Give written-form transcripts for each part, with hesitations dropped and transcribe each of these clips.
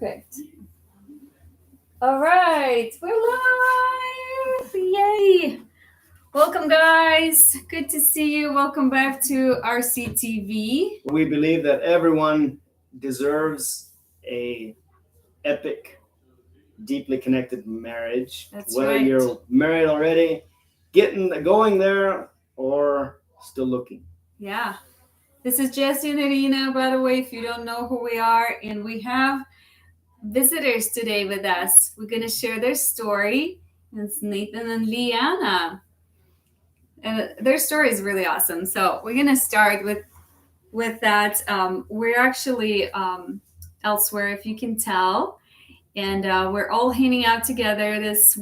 Perfect. All right, we're live. Yay. Welcome, guys. Good to see you. Welcome back to RCTV. We believe that everyone deserves a epic, deeply connected marriage. That's Whether right. you're married already, going there, or still looking. Yeah. This is Jesse and LeAnna, by the way, if you don't know who we are. And we have visitors today with us. We're going to share their story. It's Nathan and LeAnna. And their story is really awesome. So we're going to start with that. We're actually elsewhere, if you can tell. And we're all hanging out together this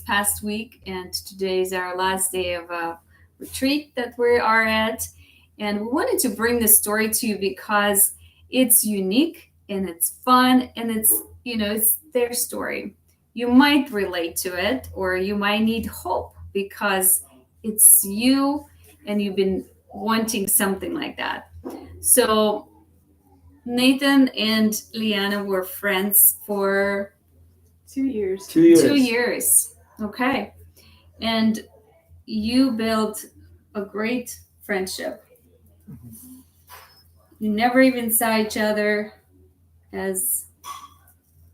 past week. And today is our last day of a retreat that we are at. And we wanted to bring this story to you because it's unique and it's fun and it's their story. You might relate to it or you might need hope because it's you and you've been wanting something like that. So Nathan and LeAnna were friends for 2 years. 2 years. 2 years. Okay. And you built a great friendship. You never even saw each other as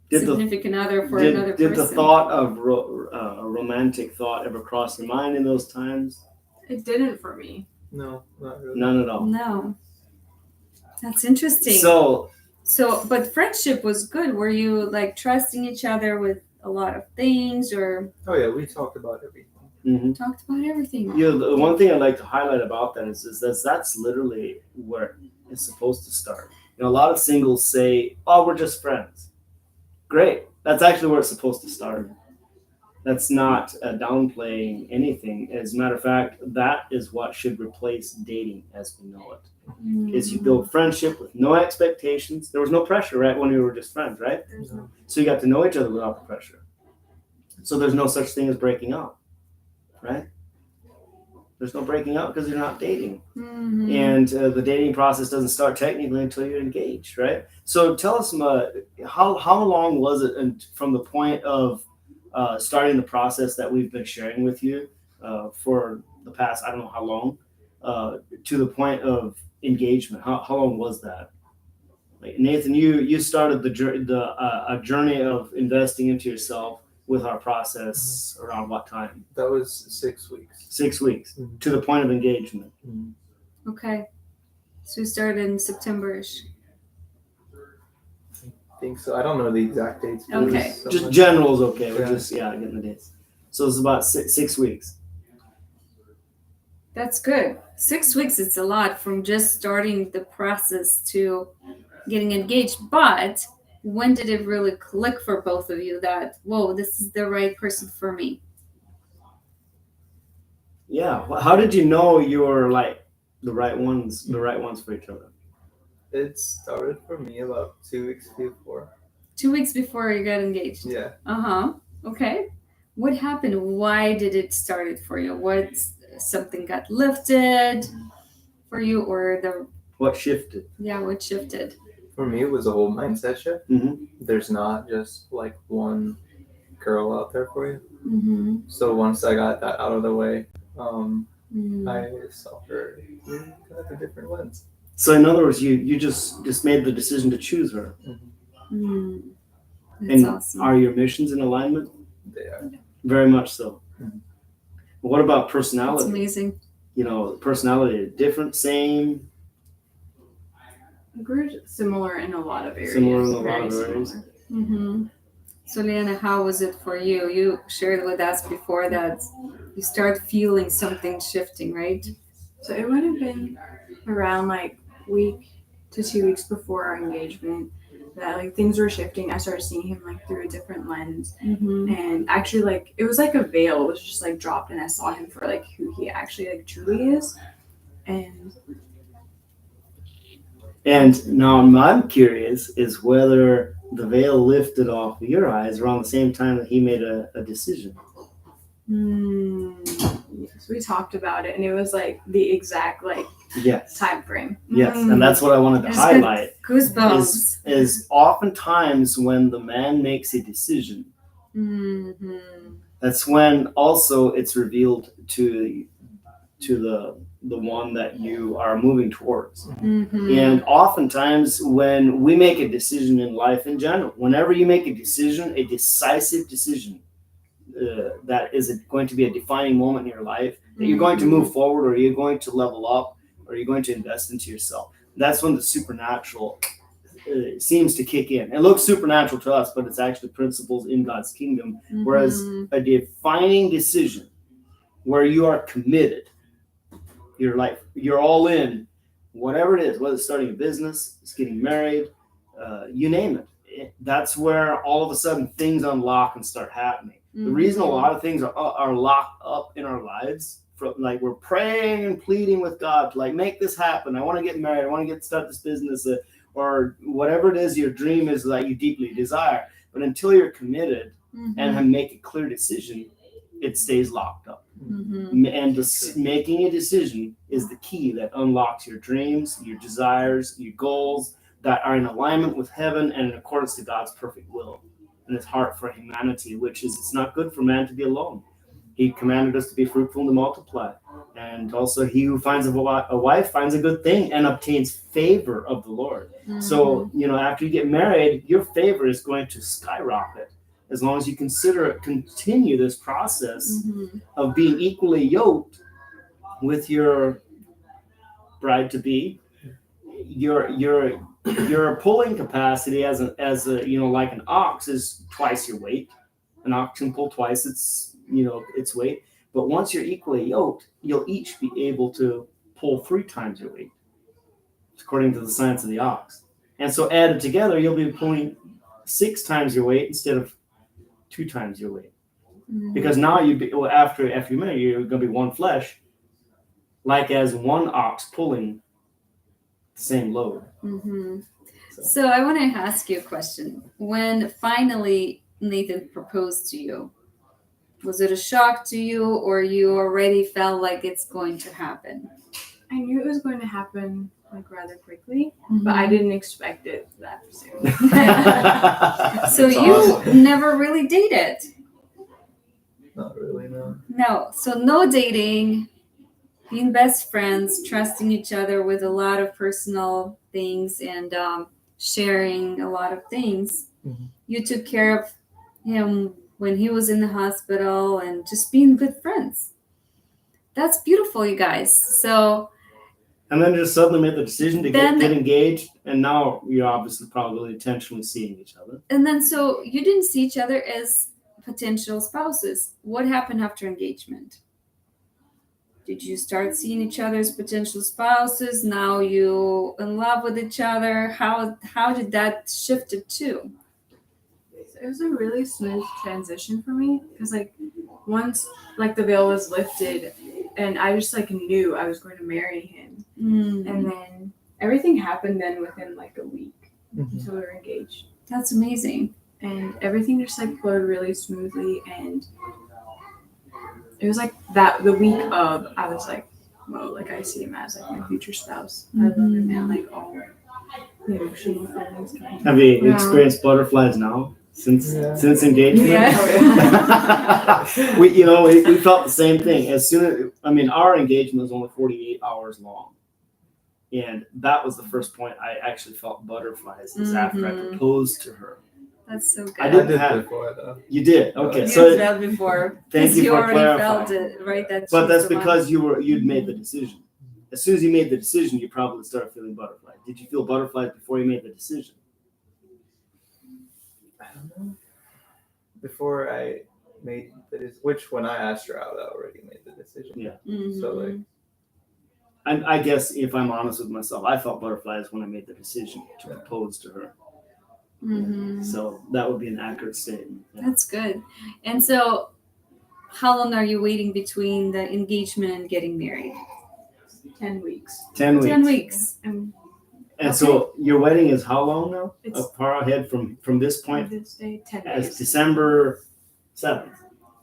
significant other for another person. Did the thought of a romantic thought ever cross your mind in those times? It didn't for me. No, not really. None at all. No. That's interesting. So, but friendship was good. Were you like trusting each other with a lot of things or? Oh yeah, we talked about everything. mm-hmm. Talked about everything. Yeah, the one thing I'd like to highlight about that is that's literally where it's supposed to start. A lot of singles say, "Oh, we're just friends." Great. That's actually where it's supposed to start. That's not downplaying anything. As a matter of fact, that is what should replace dating as we know it. Is you build friendship with no expectations. There was no pressure, right, when we were just friends, right? So you got to know each other without the pressure. So there's no such thing as breaking up, right? There's no breaking up because you're not dating. Mm-hmm. And the dating process doesn't start technically until you're engaged, right? So tell us, how long was it from the point of starting the process that we've been sharing with you for the past, I don't know how long, to the point of engagement? How long was that? Like Nathan, you started a journey of investing into yourself with our process around what time? That was 6 weeks. 6 weeks to the point of engagement. Okay. So we started in September-ish. I think so. I don't know the exact dates. Okay. Just general is okay. We're just getting the dates. So it's about 6 weeks. That's good. 6 weeks, it's a lot from just starting the process to getting engaged. But when did it really click for both of you that, whoa, this is the right person for me? Yeah. How did you know you were like the right ones for each other? It started for me about 2 weeks before. 2 weeks before you got engaged? Yeah. Uh-huh. Okay. What happened? Why did it start for you? Something got lifted for you or what shifted? Yeah, what shifted? For me, it was a whole mindset shift. Mm-hmm. There's not just like one girl out there for you. Mm-hmm. So once I got that out of the way, I saw her in a different lens. So in other words, you just made the decision to choose her. That's awesome. Are your missions in alignment? They are. Very much so. What about personality? That's amazing. Personality, different, same? We're similar in a lot of areas. Mm-hmm. So LeAnna, how was it for you? You shared with us before that you start feeling something shifting, right? So it would have been around like week to 2 weeks before our engagement that like things were shifting. I started seeing him like through a different lens, and actually like it was like a veil was just like dropped, and I saw him for like who he actually like truly is. And now I'm curious is whether the veil lifted off your eyes around the same time that he made a decision. Yes, we talked about it, and it was like the exact like Yes. time frame. Yes, and that's what I wanted to It's highlight. Goosebumps. Is oftentimes when the man makes a decision, that's when also it's revealed to the one that you are moving towards. And oftentimes when we make a decision in life in general, whenever you make a decision, a decisive decision, that is going to be a defining moment in your life, that you're going to move forward, or you're going to level up, or you're going to invest into yourself. That's when the supernatural seems to kick in. It looks supernatural to us, but it's actually principles in God's kingdom. Whereas a defining decision where you are committed, you're like, you're all in, whatever it is, whether it's starting a business, it's getting married, you name it. That's where all of a sudden things unlock and start happening. The reason a lot of things are locked up in our lives, from like we're praying and pleading with God to like make this happen. I want to get married. I want to start this business, or whatever it is your dream is that you deeply desire. But until you're committed and make a clear decision, it stays locked up. And making a decision is the key that unlocks your dreams, your desires, your goals that are in alignment with heaven and in accordance to God's perfect will and his heart for humanity, which is it's not good for man to be alone. He commanded us to be fruitful and to multiply. And also he who finds a wife finds a good thing and obtains favor of the Lord. So, after you get married, your favor is going to skyrocket as long as you continue this process of being equally yoked with your bride to be. Your pulling capacity as a like an ox is twice your weight. An ox can pull twice its weight. But once you're equally yoked, you'll each be able to pull 3 times your weight, according to the science of the ox. And so added together, you'll be pulling 6 times your weight instead of 2 times your weight. Because now after you marry, you're going to be one flesh, like as one ox pulling the same load. So I want to ask you a question. When finally Nathan proposed to you, was it a shock to you, or you already felt like it's going to happen? I knew it was going to happen like rather quickly, but I didn't expect it that soon. So you never really dated? Not really, no. No. So no dating, being best friends, trusting each other with a lot of personal things and sharing a lot of things. You took care of him when he was in the hospital and just being good friends. That's beautiful, you guys. So, and then just suddenly made the decision to get engaged, and now you're obviously probably intentionally seeing each other. And then so you didn't see each other as potential spouses. What happened after engagement? Did you start seeing each other as potential spouses? Now you in love with each other? How did that shift it to? It was a really smooth transition for me because like once like the veil was lifted and I just like knew I was going to marry him, and then everything happened then within like a week until we were engaged. That's amazing. And everything just like flowed really smoothly, and it was like that the week of I was like, whoa, like I see him as like my future spouse. I love him, and like all the emotional feelings. Have you experienced butterflies now? Since engagement, we felt the same thing. As soon as our engagement was only 48 hours long, and that was the first point I actually felt butterflies. Is after I proposed to her. That's so good. I did before though. You did, okay. You felt before. Thank you for already clarifying. Felt it, right? But that's because you'd made the decision. As soon as you made the decision, you probably started feeling butterflies. Did you feel butterflies before you made the decision? I don't know. Before I made which when I asked her out, I already made the decision. Yeah. So like, I guess if I'm honest with myself, I felt butterflies when I made the decision to propose to her. So that would be an accurate statement. Yeah. That's good. And so, how long are you waiting between the engagement and getting married? 10 weeks. 10 weeks. 10 weeks. And so your wedding is how long now? It's far ahead from this point? This day, 10 As days. December 7th.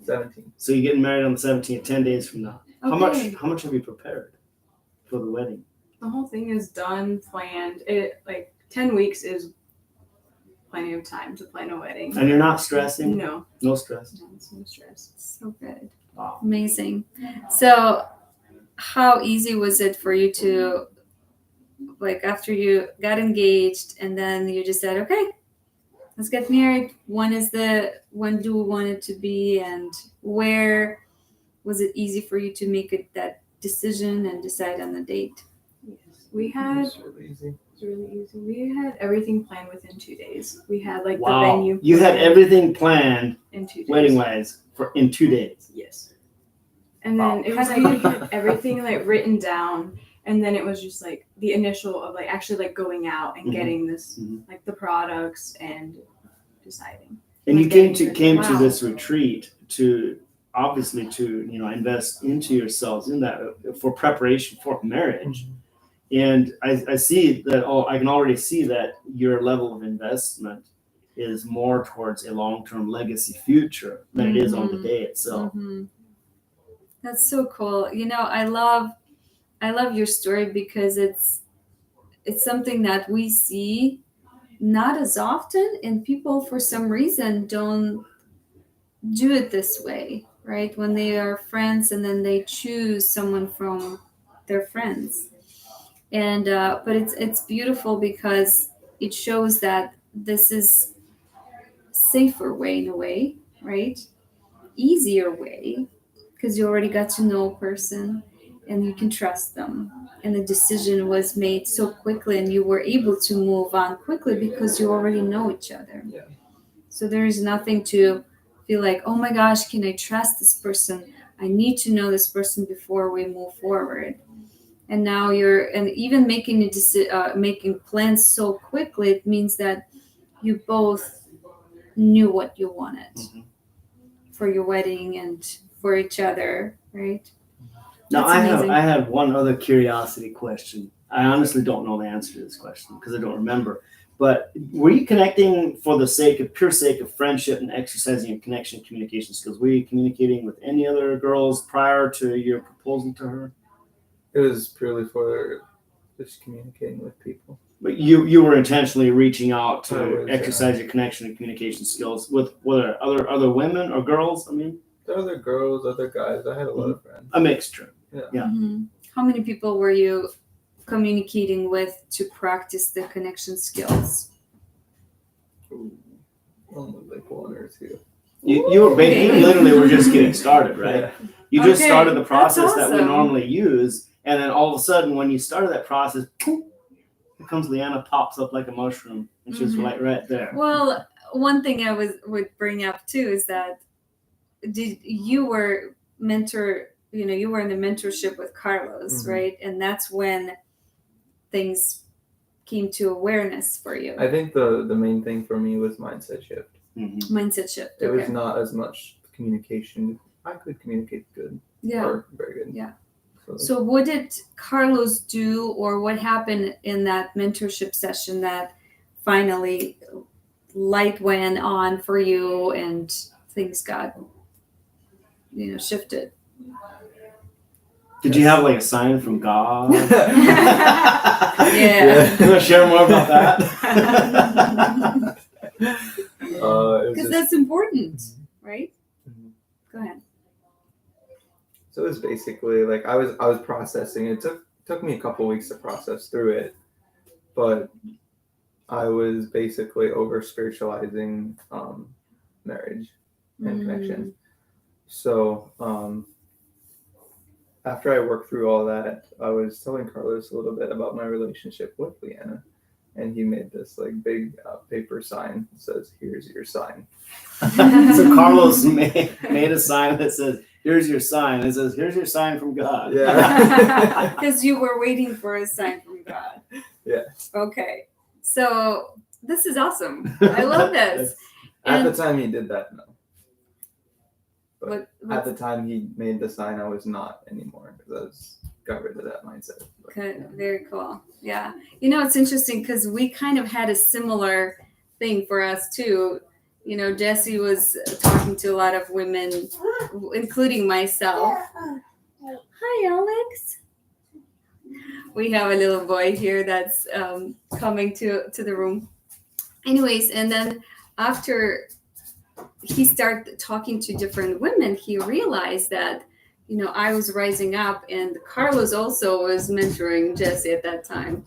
17. So you're getting married on the 17th, 10 days from now. Okay. How much have you prepared for the wedding? The whole thing is done, planned. It like 10 weeks is plenty of time to plan a wedding. And you're not stressing? No. No stress. No, it's no stress. So good. Wow. Amazing. So how easy was it for you to, like, after you got engaged and then you just said, okay, let's get married. When do we want it to be, and where was it easy for you to make that decision and decide on the date? Yes. We had It's really easy. It's really easy. We had everything planned within 2 days. We had like Wow. the venue. You had everything planned in 2 days. wedding-wise in 2 days. Yes. And then it was like we had everything like written down, and then it was just like the initial of like actually like going out and Mhm. getting this Mhm. like the products and deciding. And you Like came to Wow. this retreat to obviously to invest into yourselves in that for preparation for marriage. And I see that I can already see that your level of investment is more towards a long-term legacy future than it is on the day itself. Mm-hmm. That's so cool. I love your story because it's something that we see not as often, and people for some reason don't do it this way, right? When they are friends and then they choose someone from their friends. And but it's beautiful because it shows that this is safer way in a way, right? Easier way, because you already got to know a person and you can trust them, and the decision was made so quickly and you were able to move on quickly because you already know each other. Yeah. So there is nothing to feel like, oh my gosh, can I trust this person? I need to know this person before we move forward. And now and even making making plans so quickly, it means that you both knew what you wanted Mhm. for your wedding and for each other, right? Now That's amazing. I have one other curiosity question. I honestly don't know the answer to this question because I don't remember. But were you connecting for the pure sake of friendship and exercising your connection and communication skills? Were you communicating with any other girls prior to your proposal to her? It was purely for just communicating with people. But you were intentionally reaching out I to was, exercise your connection and communication skills with whether other women or girls. I mean, There were other girls, other guys. I had a lot of friends. a mixture. Yeah. Mm-hmm. How many people were you communicating with to practice the connection skills? Only like 1 or 2. You were you literally were just getting started, right? Yeah. You just Okay, started the that's process that we awesome. normally use, and then all of a sudden, when you started that process, poof, here comes LeAnna, pops up like a mushroom, and she's Mhm. right there. Well, one thing I would bring up too is that you were you were in the mentorship with Carlos, Mhm. right? And that's when things came to awareness for you. I think the main thing for me was mindset shift. Mhm. Mindset shift. It Okay. was not as much communication. I could communicate good Yeah. or very good. Yeah. So, So what did Carlos do, or what happened in that mentorship session that finally light went on for you and things got shifted? Did you have like a sign from God? Yeah. You want to share more about that? it was Because just, that's important, right? Mhm. Go ahead. So it was basically like I was processing. It took me a couple weeks to process through it, but I was basically over spiritualizing marriage and connection. So after I worked through all that, I was telling Carlos a little bit about my relationship with LeAnna, and he made this like big paper sign that says, "Here's your sign." So Carlos made a sign that says, "Here's your sign." It says, "Here's your sign from God." Yeah. Because you were waiting for a sign from God. Yeah. Okay. So this is awesome. I love this. At the And time he did that, no. But what, at the time he made the sign, I was not anymore because I got rid of that mindset. But, okay, very cool. Yeah. It's interesting because we kind of had a similar thing for us too. Jesse was talking to a lot of women, including myself. Hi, Alex. We have a little boy here that's coming to the room. Anyways, and then after he started talking to different women, he realized that, I was rising up, and Carlos also was mentoring Jesse at that time.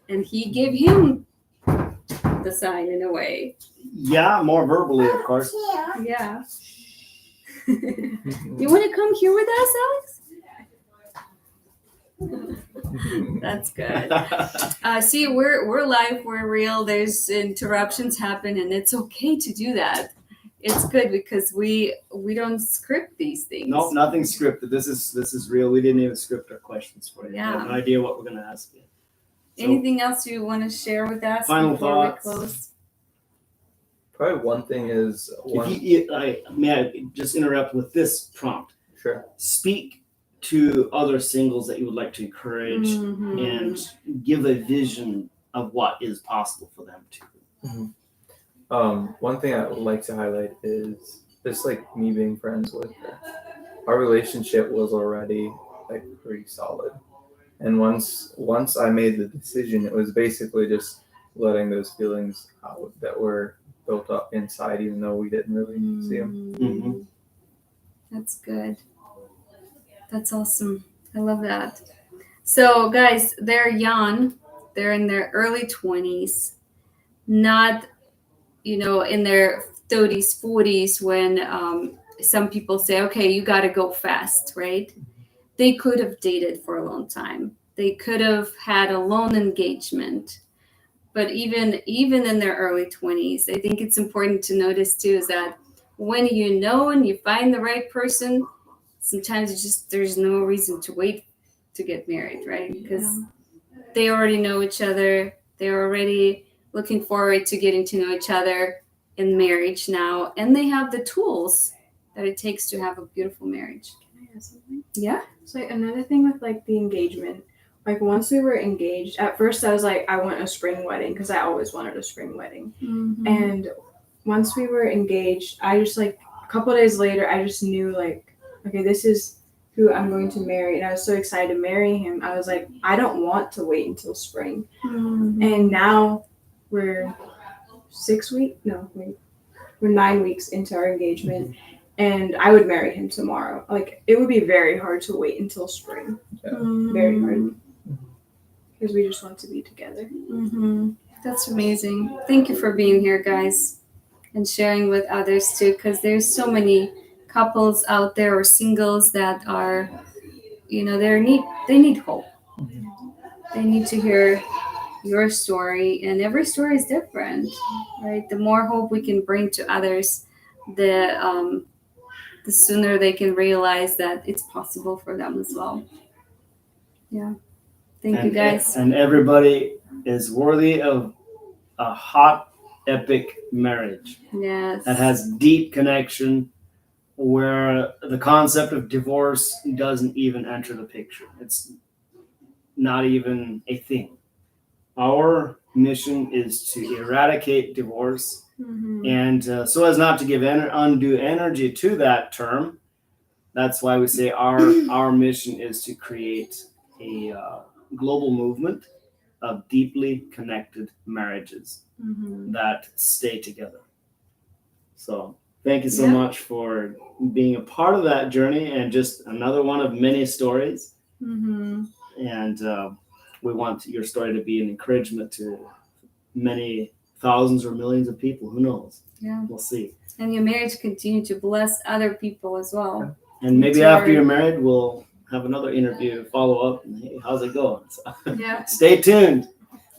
And he gave him the sign in a way. Yeah, more verbally, of course. Yeah. You want to come here with us, Alex? That's good. See, we're live, we're real. There's interruptions happen, and it's okay to do that. It's good because we don't script these things. Nope, nothing scripted. This is real. We didn't even script our questions for you. Yeah. I have no idea what we're gonna ask you. So, anything else you want to share with us final before thoughts? we close? Probably one thing is may I just interrupt with this prompt? Sure. Speak to other singles that you would like to encourage and give a vision of what is possible for them too. One thing I would like to highlight is just like me being friends with her. Our relationship was already like pretty solid, and once I made the decision, it was basically just letting those feelings out that were built up inside, even though we didn't really see them. That's good. That's awesome. I love that. So guys, they're young. They're in their early 20s, not in their 30s, 40s, when some people say, okay, you got to go fast, right? They could have dated for a long time. They could have had a long engagement. But even in their early 20s, I think it's important to notice too is that when and you find the right person, sometimes there's no reason to wait to get married, right? Because they already know each other. They're already looking forward to getting to know each other in marriage now, and they have the tools that it takes to have a beautiful marriage. Can I add something? Yeah. So another thing with like the engagement, like once we were engaged, at first I was like, I want a spring wedding because I always wanted a spring wedding. And once we were engaged, I just like a couple of days later, I just knew like, okay, this is who I'm going to marry. And I was so excited to marry him. I was like, I don't want to wait until spring. And now we're 9 weeks into our engagement, and I would marry him tomorrow. Like, it would be very hard to wait until spring. Very hard. Because we just want to be together. That's amazing. Thank you for being here, guys, and sharing with others too, because there's so many couples out there or singles that are, they need hope. They need to hear your story, and every story is different, right? The more hope we can bring to others, the sooner they can realize that it's possible for them as well. Yeah. Thank you, guys. And everybody is worthy of a hot, epic marriage. Yes. That has deep connection, where the concept of divorce doesn't even enter the picture. It's not even a thing. Our mission is to eradicate divorce, and so as not to give undue energy to that term, that's why we say our mission is to create a global movement of deeply connected marriages that stay together. So thank you so much for being a part of that journey, and just another one of many stories. And we want your story to be an encouragement to many thousands or millions of people. Who knows? Yeah. We'll see. And your marriage continue to bless other people as well. And maybe after you're married, we'll have another interview, follow up, and hey, how's it going? So, stay tuned.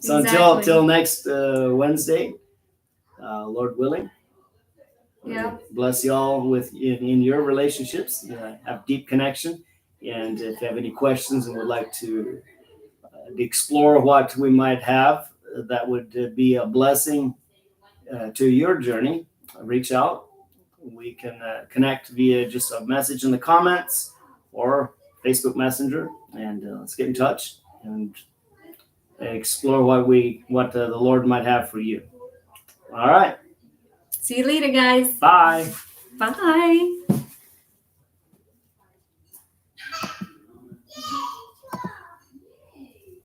So until next Wednesday, Lord willing. Yeah. Bless you all in your relationships. Have deep connection. And if you have any questions and would like to explore what we might have that would be a blessing to your journey, reach out. We can connect via just a message in the comments or Facebook Messenger, and let's get in touch and explore what the Lord might have for you. All right. See you later, guys. Bye. Bye.